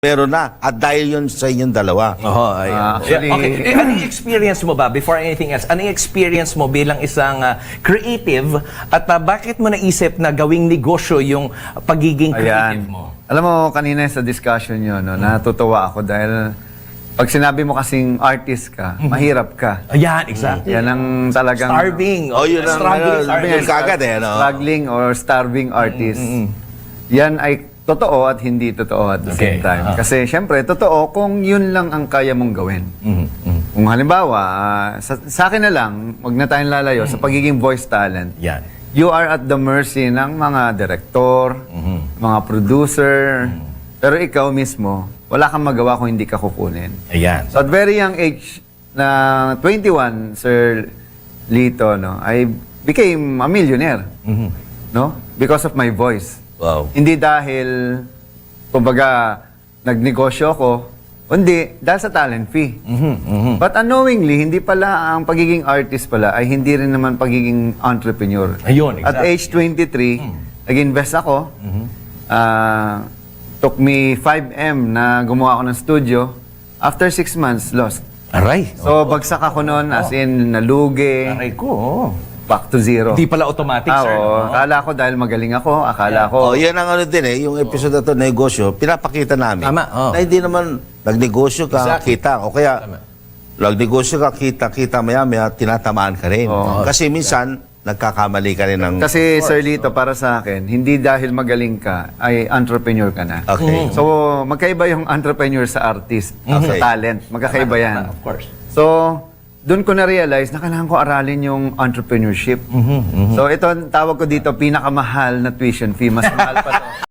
meron na. At dahil yun sa inyong dalawa. Oh, ayan. Actually, Okay. Anong experience mo ba, before anything else, anong experience mo bilang isang creative at bakit mo naisip na gawing negosyo yung pagiging creative mo? Alam mo, kanina sa discussion nyo, no, natutuwa ako dahil pag sinabi mo kasing artist ka, mahirap ka. Ayan, exactly. Yan ang talagang... Starving. Oh, yun ang struggling yun artist. kagad eh. No? Struggling or starving artist. Yan ay totoo at hindi totoo at the Okay. same time. Kasi syempre, totoo kung yun lang ang kaya mong gawin. Kung halimbawa, sa akin na lang, wag na tayong lalayo, sa pagiging voice talent, Yan. you are at the mercy ng mga director, mga producer, pero ikaw mismo, wala kang magawa kung hindi ka kukunin. Ayan. So at very young age, na 21, Sir Lito, no, I became a millionaire. No? Because of my voice. Wow. Hindi dahil, kumbaga, nagnegosyo ako, hindi, dahil sa talent fee. But unknowingly, hindi pala ang pagiging artist pala ay hindi rin naman pagiging entrepreneur. Ayun, At exactly. age 23, nag-invest ako. Took me 5M na gumawa ako ng studio. After 6 months, lost. Aray. So, bagsak ako noon, as in, nalugi, Aray ko. Oh. back to zero. Hindi pala automatic, sir. Oo. no? Akala ko dahil magaling ako, akala Oh, ko, yan ang ano din eh, yung episode na to, negosyo, pinapakita namin. Tama, oh. Na hindi naman nagnegosyo ka, Exactly. kita. O kaya, Tama. nagnegosyo ka, kita, maya, tinatamaan ka rin. Kasi minsan, nagkakamali ka rin ng... kasi Sir Lito, para sa akin, hindi dahil magaling ka, ay entrepreneur ka na. Okay. So, magkaiba yung entrepreneur sa artist, sa Okay. talent. Magkakaiba yan. Of course. So, doon ko na-realize na kailangan ko aralin yung entrepreneurship. So, ito, ang tawag ko dito, pinakamahal na tuition fee. Mas mahal pa to.